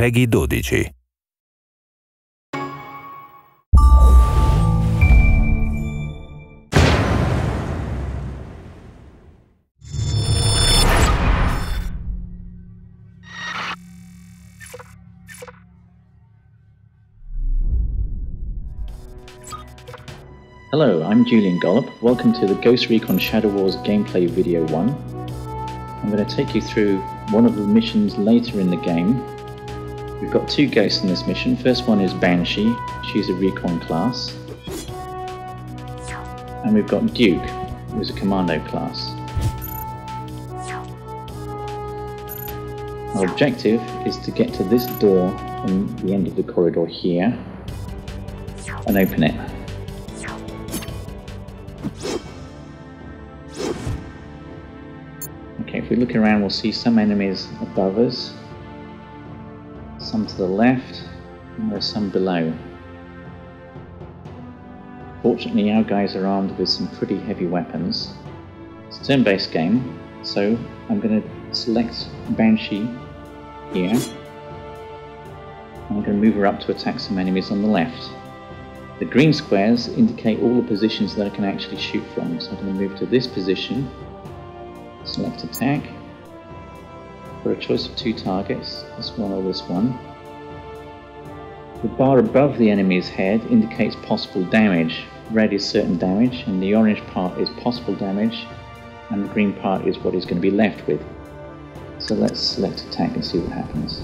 Peggy 12. Hello, I'm Julian Gollop. Welcome to the Ghost Recon Shadow Wars gameplay video 1. I'm going to take you through one of the missions later in the game. We've got two ghosts in this mission. First one is Banshee. She's a Recon class. And we've got Duke, who's a Commando class. Our objective is to get to this door on the end of the corridor here and open it. Okay, if we look around, we'll see some enemies above us, some to the left, and there's some below. Fortunately, our guys are armed with some pretty heavy weapons. It's a turn-based game, so I'm going to select Banshee here, and I'm going to move her up to attack some enemies on the left. The green squares indicate all the positions that I can actually shoot from, so I'm going to move to this position. Select attack. For a choice of two targets, this one or this one. The bar above the enemy's head indicates possible damage. Red is certain damage, and the orange part is possible damage, and the green part is what he's going to be left with. So let's select attack and see what happens.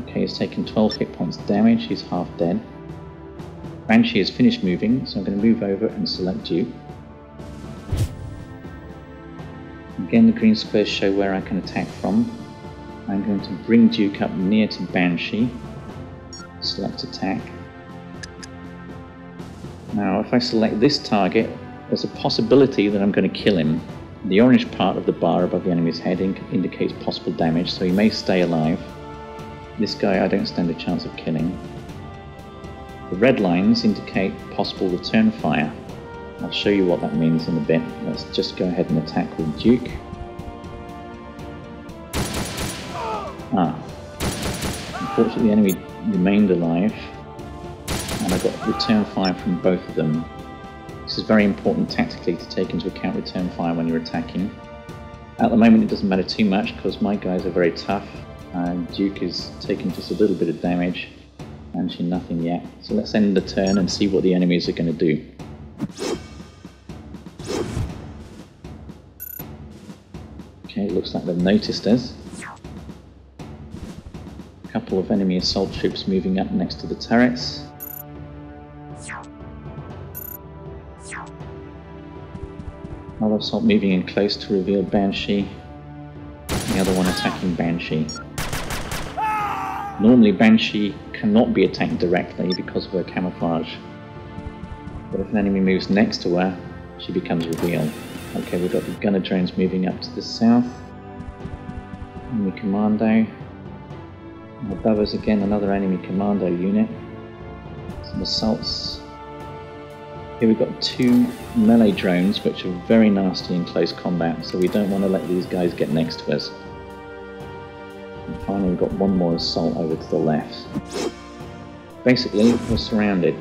Okay, he's taken 12 hit points damage, he's half dead. Banshee has finished moving, so I'm going to move over and select Duke. Again, the green squares show where I can attack from. I'm going to bring Duke up near to Banshee. Select attack. Now, if I select this target, there's a possibility that I'm going to kill him. The orange part of the bar above the enemy's head indicates possible damage, so he may stay alive. This guy I don't stand a chance of killing. The red lines indicate possible return fire. I'll show you what that means in a bit. Let's just go ahead and attack with Duke. Unfortunately the enemy remained alive, and I got return fire from both of them. This is very important tactically to take into account return fire when you're attacking. At the moment it doesn't matter too much because my guys are very tough, and Duke is taking just a little bit of damage. Banshee nothing yet. So let's end the turn and see what the enemies are going to do. Okay, it looks like they've noticed us. A couple of enemy assault troops moving up next to the turrets. Another assault moving in close to reveal Banshee. The other one attacking Banshee. Normally Banshee cannot be attacked directly because of her camouflage, but if an enemy moves next to her, she becomes revealed. Okay, we've got the gunner drones moving up to the south. Enemy commando. And above us again another enemy commando unit. Some assaults. Here we've got two melee drones which are very nasty in close combat, so we don't want to let these guys get next to us. And finally we've got one more assault over to the left. Basically, we're surrounded.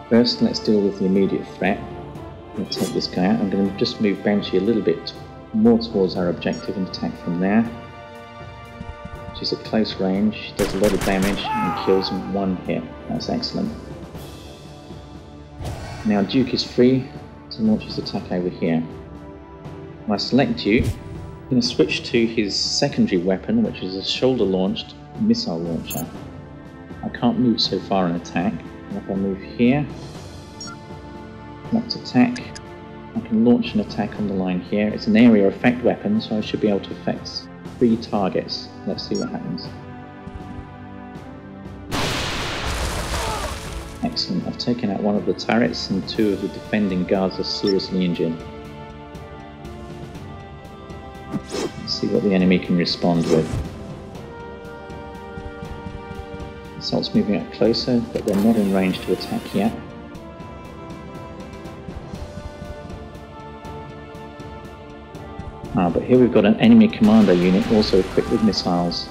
First, let's deal with the immediate threat. I'm going to take this guy out. I'm going to just move Banshee a little bit more towards our objective and attack from there. She's at close range, she does a lot of damage and kills in one hit. That's excellent. Now Duke is free to launch his attack over here. When I select Duke, I'm going to switch to his secondary weapon, which is a shoulder-launched missile launcher. I can't move so far and attack. And if I move here, select attack, I can launch an attack on the line here. It's an area effect weapon, so I should be able to affect 3 targets. Let's see what happens. Excellent, I've taken out one of the turrets and 2 of the defending guards are seriously injured. Let's see what the enemy can respond with. Assault's moving up closer, but they're not in range to attack yet. But here we've got an enemy commando unit also equipped with missiles,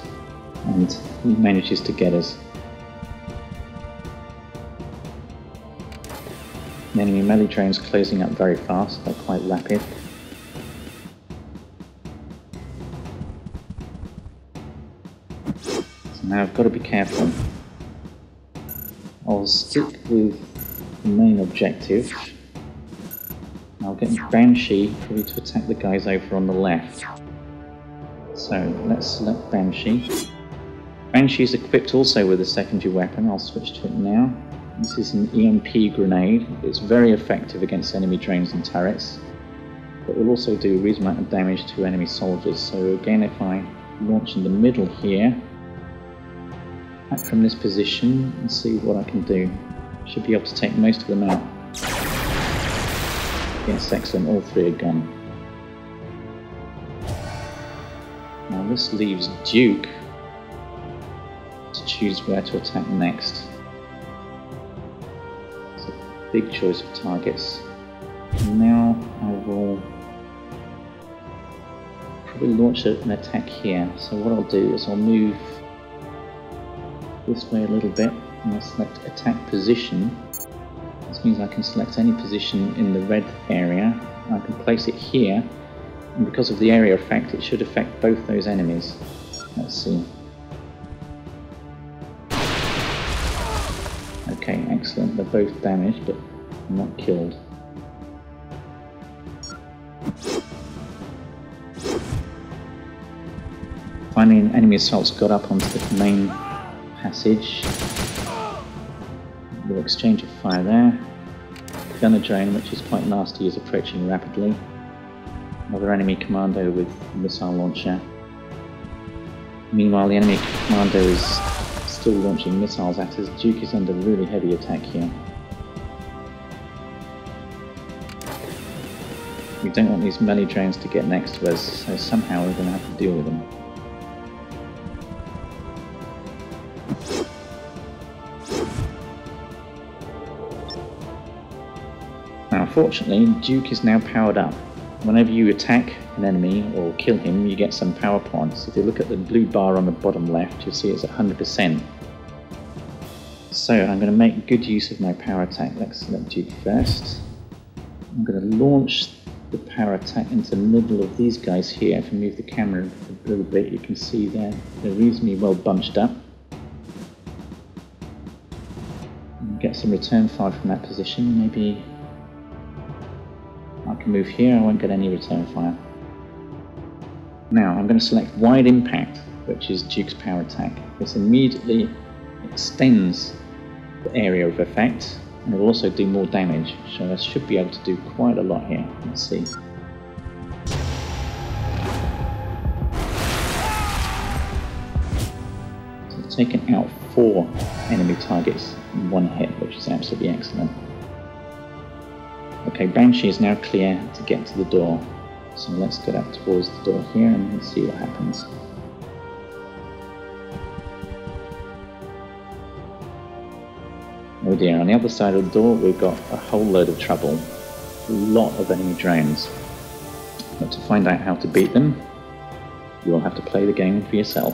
and he manages to get us. The enemy melee drones closing up very fast, they're quite rapid. So now I've got to be careful. I'll stick with the main objective. I'll get Banshee probably to attack the guys over on the left. So let's select Banshee. Banshee is equipped also with a secondary weapon. I'll switch to it now. This is an EMP grenade. It's very effective against enemy drones and turrets, but will also do a reasonable amount of damage to enemy soldiers. So again, if I launch in the middle here, attack from this position and see what I can do. Should be able to take most of them out. Yes, excellent, all three are gone. Now this leaves Duke to choose where to attack next. It's a big choice of targets. And now I will probably launch an attack here. So what I'll do is I'll move this way a little bit and I'll select attack position. This means I can select any position in the red area. I can place it here, and because of the area effect it should affect both those enemies. Let's see. Okay, excellent. They're both damaged but not killed. Finally, an enemy assault's got up onto the main passage. We'll exchange a fire there. Gunner drone, which is quite nasty, is approaching rapidly. Another enemy commando with a missile launcher. Meanwhile, the enemy commando is still launching missiles at us. Duke is under really heavy attack here. We don't want these melee drones to get next to us, so somehow we're going to have to deal with them. Now, unfortunately, Duke is now powered up. Whenever you attack an enemy or kill him, you get some power points. If you look at the blue bar on the bottom left, you'll see it's at 100%. So I'm going to make good use of my power attack. Let's select Duke first. I'm going to launch the power attack into the middle of these guys here. If I move the camera a little bit, you can see they're reasonably well bunched up. Get some return fire from that position. Maybe I can move here, I won't get any return fire. Now I'm going to select Wide Impact, which is Duke's power attack. This immediately extends the area of effect, and it will also do more damage, so I should be able to do quite a lot here. Let's see. So I've taken out 4 enemy targets in one hit, which is absolutely excellent. Okay, Banshee is now clear to get to the door, so let's get up towards the door here and let's see what happens. Oh dear, on the other side of the door we've got a whole load of trouble. A lot of enemy drones. But to find out how to beat them, you will have to play the game for yourself.